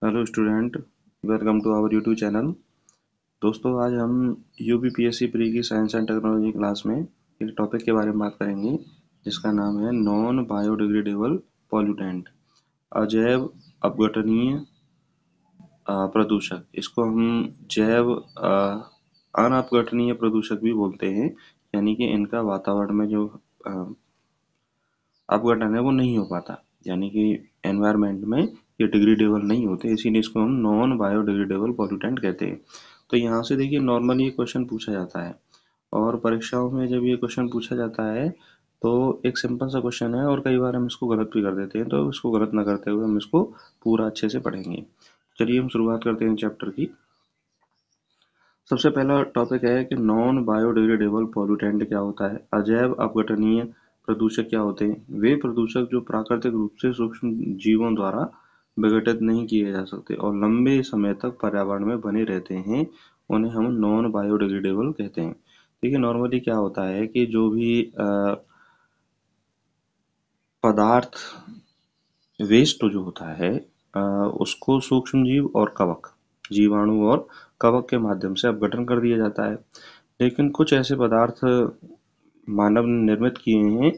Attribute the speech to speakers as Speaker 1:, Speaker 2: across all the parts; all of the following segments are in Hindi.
Speaker 1: Hello student, welcome to our YouTube channel. दोस्तों, आज हम यूपीपीएससी प्री की साइंस एंड टेक्नोलॉजी क्लास में एक टॉपिक के बारे में बात करेंगे जिसका नाम है नॉन बायोडिग्रेडेबल पॉल्यूटेंट, अजैव अपघटनीय प्रदूषक। इसको हम जैव अनअपघटनीय प्रदूषक भी बोलते हैं, यानी कि इनका वातावरण में जो अ, अपघटन है वो नहीं हो पाता, यानी कि एनवायरनमेंट में ये डिग्रेडेबल नहीं होते, इसीलिए इसको हम नॉन बायोडिग्रेडेबल पॉल्यूटेंट कहते हैं। तो यहाँ से देखिए, नॉर्मली ये क्वेश्चन पूछा जाता है और परीक्षाओं में जब ये क्वेश्चन पूछा जाता है तो एक सिंपल सा क्वेश्चन है और कई बार हम इसको गलत भी कर देते हैं, तो इसको गलत ना करते हुए हम इसको पूरा अच्छे से पढ़ेंगे। चलिए हम शुरुआत करते हैं चैप्टर की। सबसे पहला टॉपिक है कि नॉन बायोडिग्रेडेबल पॉल्यूटेंट क्या होता है, अजैव अपघटनीय प्रदूषक क्या होते हैं। वे प्रदूषक जो प्राकृतिक रूप से सूक्ष्म जीवों द्वारा विघटित नहीं किए जा सकते और लंबे समय तक पर्यावरण में बने रहते हैं, उन्हें हम नॉन बायोडिग्रेडेबल कहते हैं। देखिए, नॉर्मली क्या होता है कि जो भी पदार्थ वेस्ट जो होता है उसको सूक्ष्म जीव और कवक, जीवाणु और कवक के माध्यम से अपघटन कर दिया जाता है। लेकिन कुछ ऐसे पदार्थ मानव ने निर्मित किए हैं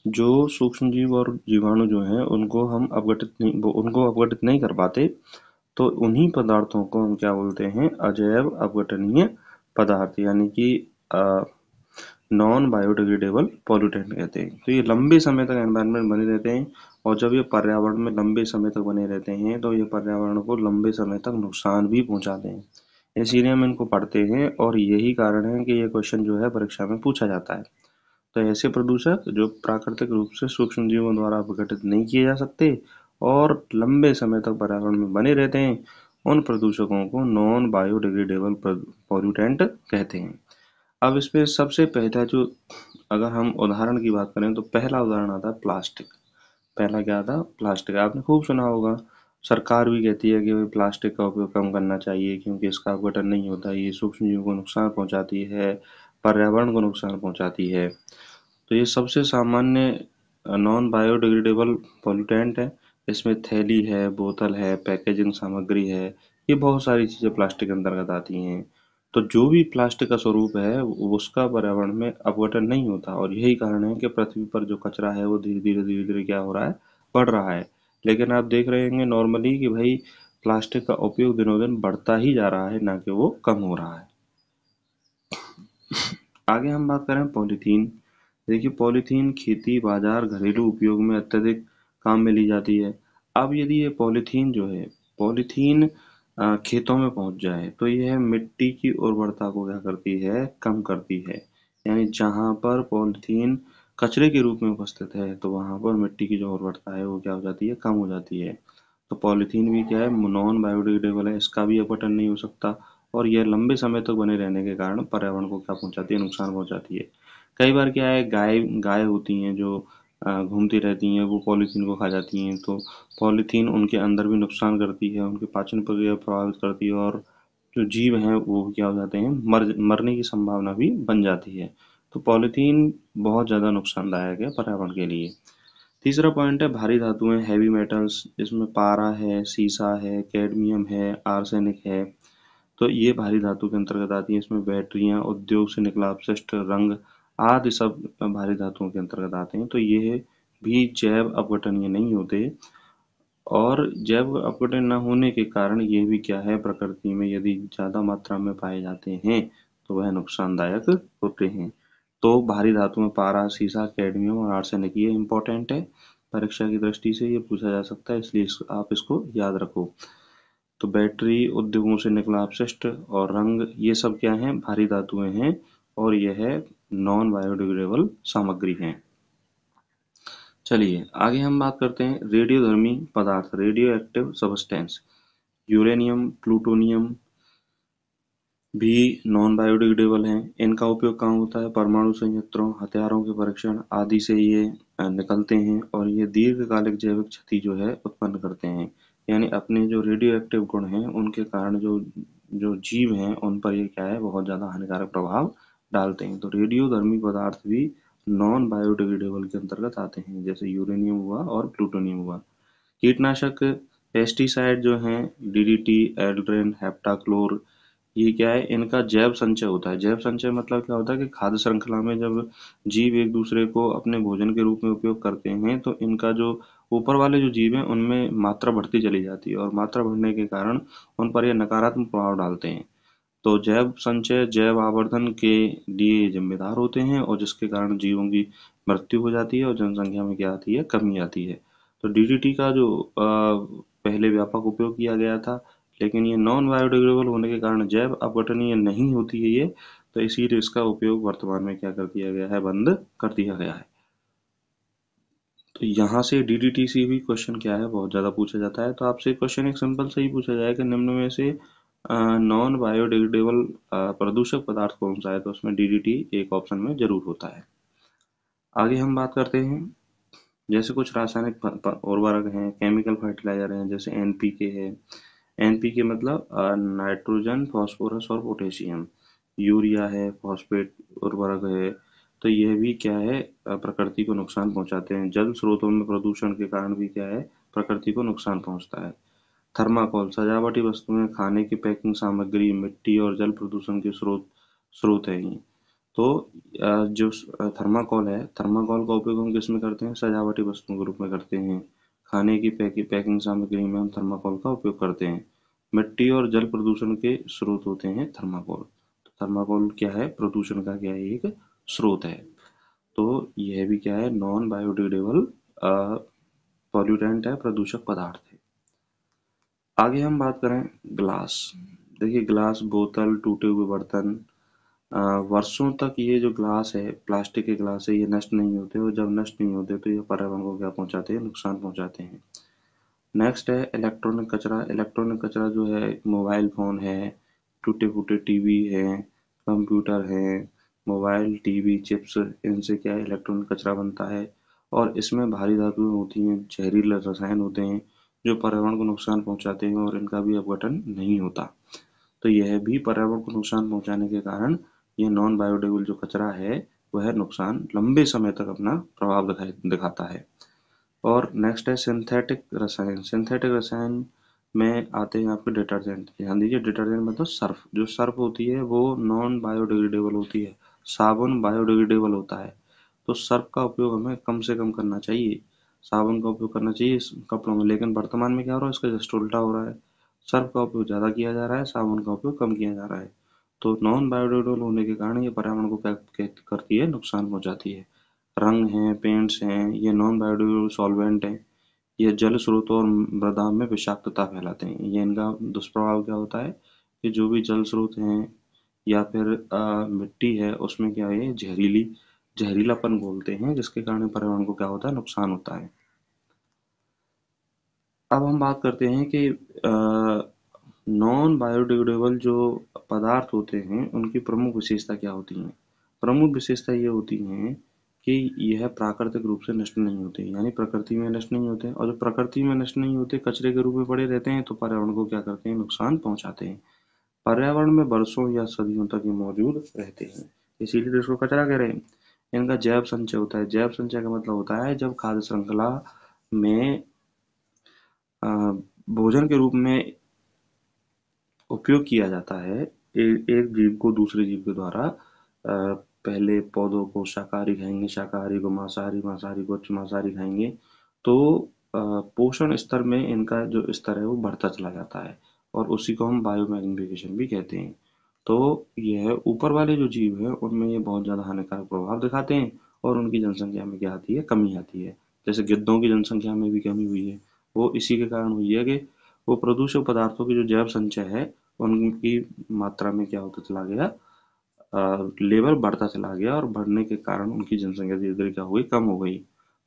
Speaker 1: जो सूक्ष्म जीव और जीवाणु जो हैं उनको अपघटित नहीं कर पाते। तो उन्हीं पदार्थों को हम क्या बोलते हैं, अजैव अपघटनीय पदार्थ, यानी कि नॉन बायोडिग्रेडेबल पॉल्यूटेंट कहते हैं। तो ये लंबे समय तक एनवायरनमेंट बने रहते हैं और जब ये पर्यावरण में लंबे समय तक बने रहते हैं तो ये पर्यावरण को लंबे समय तक नुकसान भी पहुंचाते हैं। इसीलिए हम इनको पढ़ते हैं और यही कारण है कि ये क्वेश्चन जो है परीक्षा में पूछा जाता है। तो ऐसे प्रदूषक जो प्राकृतिक रूप से सूक्ष्म जीवों द्वारा विघटित नहीं किए जा सकते और लंबे समय तक पर्यावरण में बने रहते हैं, उन प्रदूषकों को नॉन बायोडिग्रेडेबल पॉल्यूटेंट कहते हैं। अब इसमें सबसे पहला जो, अगर हम उदाहरण की बात करें तो पहला उदाहरण आता है प्लास्टिक। पहला क्या था, प्लास्टिक। आपने खूब सुना होगा, सरकार भी कहती है कि भाई प्लास्टिक का उपयोग कम करना चाहिए क्योंकि इसका अपघटन नहीं होता, ये सूक्ष्म जीवों को नुकसान पहुंचाती है, पर्यावरण को नुकसान पहुंचाती है। तो ये सबसे सामान्य नॉन बायोडिग्रेडेबल पॉल्यूटेंट है। इसमें थैली है, बोतल है, पैकेजिंग सामग्री है, ये बहुत सारी चीज़ें प्लास्टिक के अंतर्गत आती हैं। तो जो भी प्लास्टिक का स्वरूप है उसका पर्यावरण में अपघटन नहीं होता और यही कारण है कि पृथ्वी पर जो कचरा है वो धीरे धीरे क्या हो रहा है, बढ़ रहा है। लेकिन आप देख रहे होंगे नॉर्मली कि भाई प्लास्टिक का उपयोग दिनों दिन बढ़ता ही जा रहा है, ना कि वो कम हो रहा है। आगे हम बात करें पॉलीथीन। देखिए, पॉलीथीन खेती, बाजार, घरेलू उपयोग में अत्यधिक काम में ली जाती है। अब यदि ये पॉलीथीन जो है, पॉलीथीन खेतों में पहुंच जाए तो यह मिट्टी की उर्वरता को क्या करती है, कम करती है। यानी जहां पर पॉलीथीन कचरे के रूप में उपस्थित है तो वहां पर मिट्टी की जो उर्वरता है वो क्या हो जाती है, कम हो जाती है। तो पॉलीथीन भी क्या है, नॉन बायोडिग्रेडेबल है, इसका भी अपघटन नहीं हो सकता और यह लंबे समय तक बने रहने के कारण पर्यावरण को क्या पहुंचाती है, नुकसान पहुंचाती है। कई बार क्या है, गाय गाय होती हैं जो घूमती रहती हैं, वो पॉलीथीन को खा जाती हैं, तो पॉलीथीन उनके अंदर भी नुकसान करती है, उनकी पाचन प्रक्रिया प्रभावित करती है और जो जीव हैं वो क्या हो जाते हैं, मरने की संभावना भी बन जाती है। तो पॉलीथीन बहुत ज़्यादा नुकसानदायक है पर्यावरण के लिए। तीसरा पॉइंट है भारी धातुएं, हैवी मेटल्स। इसमें पारा है, सीसा है, कैडमियम है, आर्सेनिक है। तो ये भारी धातु के अंतर्गत आती हैं। इसमें बैटरियां, उद्योग से निकला अपशिष्ट, रंग आदि सब भारी धातुओं के अंतर्गत आते हैं। तो ये भी जैव अपघटनीय नहीं होते और जैव अपघटन न होने के कारण ये भी क्या है, प्रकृति में यदि ज़्यादा मात्रा में पाए जाते हैं तो वह नुकसानदायक होते हैं। तो भारी धातु में पारा, सीसा, कैडमियम और आर्सेनिक ये इम्पोर्टेंट है, परीक्षा की दृष्टि से ये पूछा जा सकता है, इसलिए आप इसको याद रखो। तो बैटरी, उद्योगों से निकला अपशिष्ट और रंग, ये सब क्या हैं, भारी धातुएं हैं और यह है नॉन बायोडिग्रेडेबल सामग्री हैं। चलिए आगे हम बात करते हैं रेडियोधर्मी पदार्थ, radio active substance. Uranium, plutonium भी नॉन बायोडिग्रेडेबल हैं। इनका उपयोग कहाँ होता है, परमाणु संयंत्रों, हथियारों के परीक्षण आदि से ये निकलते हैं और ये दीर्घकालिक जैविक क्षति जो है उत्पन्न करते हैं। यानी अपने जो रेडियो एक्टिव गुण हैं उनके कारण जो जो जीव हैं उन पर ये क्या है, बहुत ज़्यादा हानिकारक प्रभाव डालते हैं। तो रेडियोधर्मी पदार्थ भी नॉन बायोडिग्रेडेबल के अंतर्गत आते हैं, जैसे यूरेनियम हुआ और प्लूटोनियम हुआ। कीटनाशक पेस्टिसाइड जो हैं डीडीटी, एल्ड्रेन, हेप्टाक्लोर, ये क्या है, इनका जैव संचय होता है। जैव संचय मतलब क्या होता है कि खाद्य श्रृंखला में जब जीव एक दूसरे को अपने भोजन के रूप में उपयोग करते हैं तो इनका जो ऊपर वाले जो जीव हैं उनमें मात्रा बढ़ती चली जाती है, और मात्रा बढ़ने के कारण उन पर यह नकारात्मक प्रभाव डालते हैं। तो जैव संचय जैव आवर्धन के लिए जिम्मेदार होते हैं, और जिसके कारण जीवों की मृत्यु हो जाती है और जनसंख्या में क्या आती है, कमी आती है। तो डीडीटी का जो पहले व्यापक उपयोग किया गया था, लेकिन ये नॉन बायोडिग्रेडेबल होने के कारण जैव अपघटनीय नहीं होती है ये, तो इसीलिए इसका उपयोग वर्तमान में क्या कर दिया गया है, बंद कर दिया गया है। तो यहाँ से डीडीटी से भी क्वेश्चन क्या है, बहुत ज़्यादा पूछा जाता है। तो आपसे क्वेश्चन एक सिंपल से ही पूछा जाए कि निम्न में से नॉन बायोडिग्रेडेबल प्रदूषक पदार्थ कौन सा है, तो उसमें डीडीटी एक ऑप्शन में जरूर होता है। आगे हम बात करते हैं, जैसे कुछ रासायनिक उर्वरक हैं, केमिकल फर्टिलाइजर हैं, जैसे एनपीके है। एनपीके मतलब नाइट्रोजन, फास्फोरस और पोटेशियम। यूरिया है, फॉस्फेट उर्वरक है। तो यह भी क्या है, प्रकृति को नुकसान पहुंचाते हैं। जल स्रोतों में प्रदूषण के कारण भी क्या है, प्रकृति को नुकसान पहुंचता है। थर्माकोल सजावटी वस्तुएं, खाने की पैकिंग सामग्री, मिट्टी और जल प्रदूषण के स्रोत स्रोत है ये। तो जो थर्माकोल है, थर्माकोल का उपयोग हम किस में करते हैं, सजावटी वस्तुओं के रूप में करते हैं। खाने की पैकिंग सामग्री में हम थर्माकोल का उपयोग करते हैं। मिट्टी और जल प्रदूषण के स्रोत होते हैं थर्माकोल। तो थर्माकोल क्या है, प्रदूषण का क्या है, एक स्रोत है। तो यह भी क्या है, नॉन बायोडिग्रेडेबल पॉल्यूटेंट है, प्रदूषक पदार्थ है। आगे हम बात करें ग्लास। देखिए ग्लास, बोतल, टूटे हुए बर्तन, वर्षों तक ये जो ग्लास है, प्लास्टिक के ग्लास है, ये नष्ट नहीं होते, और जब नष्ट नहीं होते तो ये पर्यावरण को क्या पहुंचाते हैं, नुकसान पहुंचाते हैं। नेक्स्ट है इलेक्ट्रॉनिक कचरा। इलेक्ट्रॉनिक कचरा जो है, मोबाइल फोन है, टूटे फूटे टीवी है, कंप्यूटर है, मोबाइल टीवी चिप्स, इनसे क्या है, इलेक्ट्रॉनिक कचरा बनता है। और इसमें भारी धातुएं होती हैं, जहरीले रसायन होते हैं जो पर्यावरण को नुकसान पहुंचाते हैं, और इनका भी अपघटन नहीं होता। तो यह भी पर्यावरण को नुकसान पहुंचाने के कारण ये नॉन बायोडिग्रेडेबल जो कचरा है वह नुकसान लंबे समय तक अपना प्रभाव दिखाता है। और नेक्स्ट है सिंथेटिक रसायन। सिंथेटिक रसायन में आते हैं आपके डिटर्जेंट। ध्यान दीजिए, डिटर्जेंट मतलब सर्फ। जो सर्फ होती है वो नॉन बायोडिग्रेडेबल होती है, साबुन बायोडिग्रेडेबल होता है। तो सर्फ का उपयोग हमें कम से कम करना चाहिए, साबुन का उपयोग करना चाहिए इस कपड़ों में। लेकिन वर्तमान में क्या हो रहा है, इसका जस्ट उल्टा हो रहा है। सर्फ का उपयोग ज़्यादा किया जा रहा है, साबुन का उपयोग कम किया जा रहा है। तो नॉन बायोडिग्रेडेबल होने के कारण ये पर्यावरण को क्या करती है, नुकसान पहुंचाती है। रंग हैं, पेंट्स हैं, ये नॉन बायोडिग्रेडेबल सॉल्वेंट हैं। ये जल स्रोतों और मृदा में विषाक्तता फैलाते हैं। ये इनका दुष्प्रभाव क्या होता है कि जो भी जल स्रोत हैं या फिर मिट्टी है, उसमें क्या है, जहरीलापन घोलते हैं, जिसके कारण पर्यावरण को क्या होता है, नुकसान होता है। अब हम बात करते हैं कि नॉन बायोडिग्रेडेबल जो पदार्थ होते हैं उनकी प्रमुख विशेषता क्या होती हैं। प्रमुख विशेषता ये होती हैं कि यह प्राकृतिक रूप से नष्ट नहीं होते, यानी प्रकृति में नष्ट नहीं होते, और जब प्रकृति में नष्ट नहीं होते, कचरे के रूप में पड़े रहते हैं, तो पर्यावरण को क्या करते हैं, नुकसान पहुंचाते हैं। पर्यावरण में बरसों या सदियों तक ये मौजूद रहते हैं, इसीलिए तो इसको कचरा कह रहे हैं। इनका जैव संचय होता है। जैव संचय का मतलब होता है जब खाद्य श्रृंखला में अ, भोजन के रूप में उपयोग किया जाता है, एक जीव को दूसरे जीव के द्वारा। पहले पौधों को शाकाहारी खाएंगे, शाकाहारी को मांसाहारी, मांसाहारी को उच्च मांसाहारी खाएंगे। तो पोषण स्तर में इनका जो स्तर है वो बढ़ता चला जाता है, और उसी को हम बायोमैग्निफिकेशन भी कहते हैं। तो यह ऊपर वाले जो जीव है उनमें ये बहुत ज़्यादा हानिकारक प्रभाव दिखाते हैं, और उनकी जनसंख्या में क्या आती है, कमी आती है। जैसे गिद्धों की जनसंख्या में भी कमी हुई है, वो इसी के कारण हुई है कि वो प्रदूषक पदार्थों की जो जैव संचय है उनकी मात्रा में क्या होता चला गया, लेवल बढ़ता चला गया, और बढ़ने के कारण उनकी जनसंख्या धीरे धीरे क्या हो गई, कम हो गई।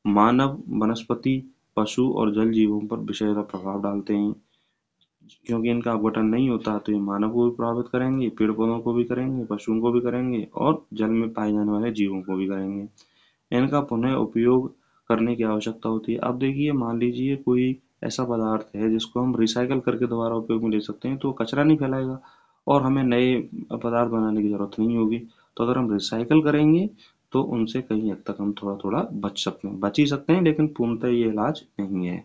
Speaker 1: मानव, वनस्पति, पशु और जल जीवों पर विषैला प्रभाव डालते हैं, क्योंकि इनका अपघटन नहीं होता तो ये मानव को भी प्रभावित करेंगे, पेड़ पौधों को भी करेंगे, पशुओं को भी करेंगे, और जल में पाए जाने वाले जीवों को भी करेंगे। इनका पुनः उपयोग करने की आवश्यकता होती है। अब देखिए, मान लीजिए कोई ऐसा पदार्थ है जिसको हम रिसाइकल करके दोबारा उपयोग में ले सकते हैं, तो वो कचरा नहीं फैलाएगा, और हमें नए पदार्थ बनाने की जरूरत नहीं होगी। तो अगर हम रिसाइकल करेंगे तो उनसे कहीं हद तक हम थोड़ा थोड़ा बच ही सकते हैं, लेकिन पूर्णतः ये इलाज नहीं है।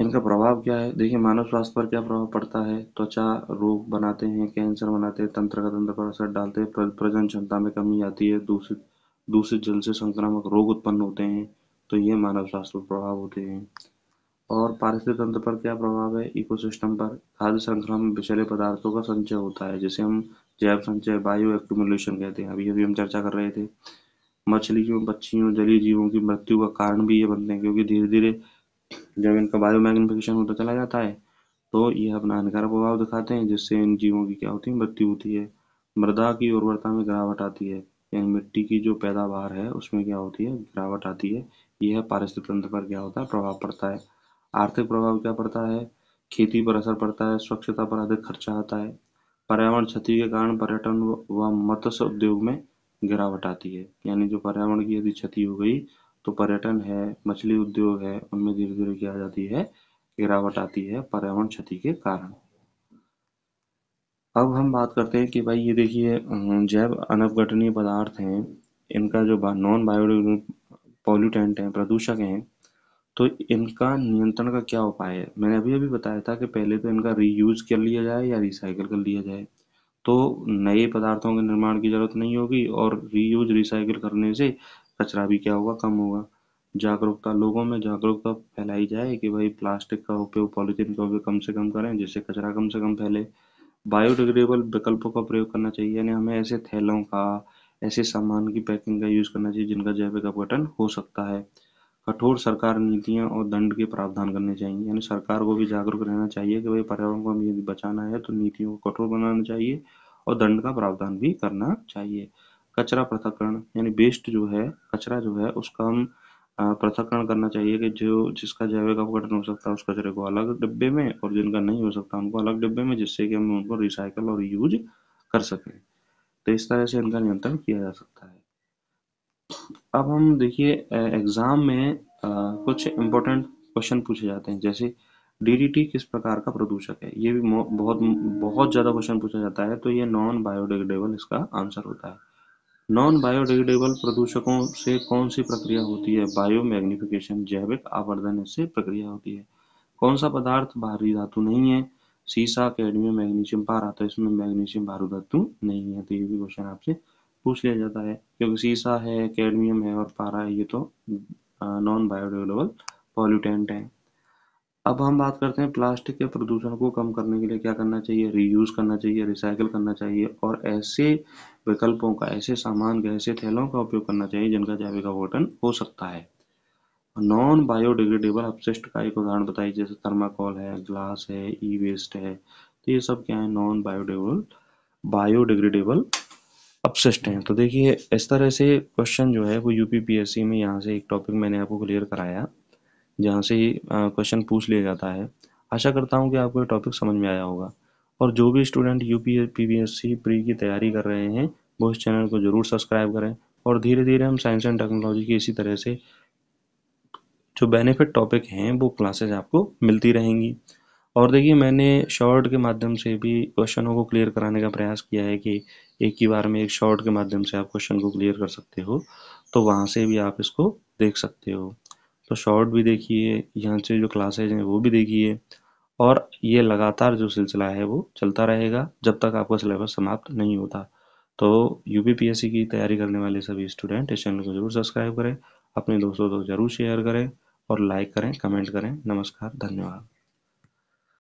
Speaker 1: इनका प्रभाव क्या है? देखिए मानव स्वास्थ्य पर क्या प्रभाव पड़ता है? त्वचा रोग बनाते हैं, कैंसर बनाते हैं, तंत्र का तंत्र पर असर डालते हैं, प्रजनन क्षमता में कमी आती है, दूषित दूषित जल से संक्रामक रोग उत्पन्न होते हैं। तो ये मानव स्वास्थ्य पर प्रभाव होते हैं। और पारिस्थितिक तंत्र पर क्या प्रभाव है? इकोसिस्टम पर खाद्य श्रृंखला में विषैले पदार्थों का संचय होता है, जिसे हम जैव संचय, बायो एक्यूमुलेशन कहते हैं। अभी अभी हम चर्चा कर रहे थे। मछलियों, पक्षियों, जलीय जीवों की मृत्यु का कारण भी ये बनते हैं, क्योंकि धीरे धीरे जब इनका बायो मैग्निफिकेशन होता चला जाता है तो ये अपना हानिकारक प्रभाव दिखाते हैं, जिससे इन जीवों की क्या होती है? मृत्यु होती है। मृदा की उर्वरता में गिरावट आती है, यानी मिट्टी की जो पैदावार है उसमें क्या होती है? गिरावट आती है। यह पारिस्थितिक तंत्र पर क्या होता है? प्रभाव पड़ता है। आर्थिक प्रभाव क्या पड़ता है? खेती पर असर पड़ता है, स्वच्छता पर अधिक खर्चा आता है। पर्यावरण क्षति के कारण पर्यटन व मत्स्य उद्योग में गिरावट आती है, यानी जो पर्यावरण की यदि क्षति हो गई तो पर्यटन है, मछली उद्योग है, उनमें धीरे धीरे क्या आ जाती है? गिरावट आती है पर्यावरण क्षति के कारण। अब हम बात करते हैं कि भाई ये देखिए जैव अनवगठनीय पदार्थ हैं, इनका जो नॉन बायोडिग्रेडेबल पॉल्यूटेंट हैं, प्रदूषक हैं, तो इनका नियंत्रण का क्या उपाय है? मैंने अभी अभी बताया था कि पहले तो इनका रीयूज कर लिया जाए या रिसाइकिल कर लिया जाए, तो नए पदार्थों के निर्माण की जरूरत नहीं होगी, और रीयूज रिसाइकिल करने से कचरा भी क्या होगा? कम होगा। जागरूकता, लोगों में जागरूकता फैलाई जाए कि भाई प्लास्टिक का उपयोग, पॉलीथीन का उपयोग कम से कम करें, जिससे कचरा कम से कम फैले। बायोडिग्रेडेबल विकल्पों का प्रयोग करना चाहिए, यानी हमें ऐसे थैलों का, ऐसे सामान की पैकिंग का यूज करना चाहिए जिनका जैविक अपघटन हो सकता है। कठोर सरकार नीतियां और दंड के प्रावधान करने चाहिए, यानी सरकार को भी जागरूक रहना चाहिए कि भाई पर्यावरण को हमें यदि बचाना है तो नीतियों को कठोर बनाना चाहिए और दंड का प्रावधान भी करना चाहिए। कचरा पृथक्करण, यानी वेस्ट जो है, कचरा जो है उसका हम पृथक्करण करना चाहिए कि जो जिसका जैविक अपघटन हो सकता है उस कचरे को अलग डिब्बे में, और जिनका नहीं हो सकता उनको अलग डिब्बे में, जिससे कि हम उनको रिसाइकल और यूज कर सकें। तो इस तरह से इनका नियंत्रण किया जा सकता है। अब हम देखिए एग्जाम में कुछ इम्पोर्टेंट क्वेश्चन पूछे जाते हैं, जैसे डीडीटी किस प्रकार का प्रदूषक है? ये भी बहुत बहुत ज्यादा क्वेश्चन पूछा जाता है, तो ये नॉन बायोडिग्रेडेबल इसका आंसर होता है। नॉन बायोडिग्रेडेबल प्रदूषकों से कौन सी प्रक्रिया होती है? बायो मैग्निफिकेशन, जैविक आवर्धन इससे प्रक्रिया होती है। कौन सा पदार्थ भारी धातु नहीं है? सीसा, कैडमियम, मैग्नीशियम, पारा। तो इसमें मैग्नीशियम भारी धातु नहीं है, तो ये भी क्वेश्चन आपसे पूछ लिया जाता है, क्योंकि सीसा है, कैडमियम है और पारा है, ये तो नॉन बायोडिग्रेडेबल पॉल्यूटेंट है। अब हम बात करते हैं प्लास्टिक के प्रदूषण को कम करने के लिए क्या करना चाहिए? रीयूज करना चाहिए, रिसाइकिल करना चाहिए, और ऐसे विकल्पों का, ऐसे सामान का, ऐसे थैलों का उपयोग करना चाहिए जिनका जैविक अपघटन हो सकता है। नॉन बायोडिग्रेडेबल अपशिष्ट का एक उदाहरण बताइए, जैसे थर्माकोल है, ग्लास है, ई वेस्ट है। तो ये सब क्या है? नॉन बायोडिग्रेडेबल बायोडिग्रेडेबल अपशिष्ट हैं। तो देखिए इस तरह से क्वेश्चन जो है वो यूपीपीएससी में, यहाँ से एक टॉपिक मैंने आपको क्लियर कराया जहाँ से क्वेश्चन पूछ लिया जाता है। आशा करता हूँ कि आपको ये टॉपिक समझ में आया होगा, और जो भी स्टूडेंट यूपीपीएससी प्री की तैयारी कर रहे हैं वो इस चैनल को जरूर सब्सक्राइब करें, और धीरे धीरे हम साइंस एंड टेक्नोलॉजी की इसी तरह से जो बेनिफिट टॉपिक हैं वो क्लासेज आपको मिलती रहेंगी। और देखिए मैंने शॉर्ट के माध्यम से भी क्वेश्चनों को क्लियर कराने का प्रयास किया है कि एक ही बार में एक शॉर्ट के माध्यम से आप क्वेश्चन को क्लियर कर सकते हो, तो वहाँ से भी आप इसको देख सकते हो। तो शॉर्ट भी देखिए, यहाँ से जो क्लासेज हैं वो भी देखिए, और ये लगातार जो सिलसिला है वो चलता रहेगा जब तक आपका सिलेबस समाप्त नहीं होता। तो यूपीपीएससी की तैयारी करने वाले सभी स्टूडेंट इस चैनल को जरूर सब्सक्राइब करें, अपने दोस्तों को जरूर शेयर करें, और लाइक करें, कमेंट करें। नमस्कार, धन्यवाद।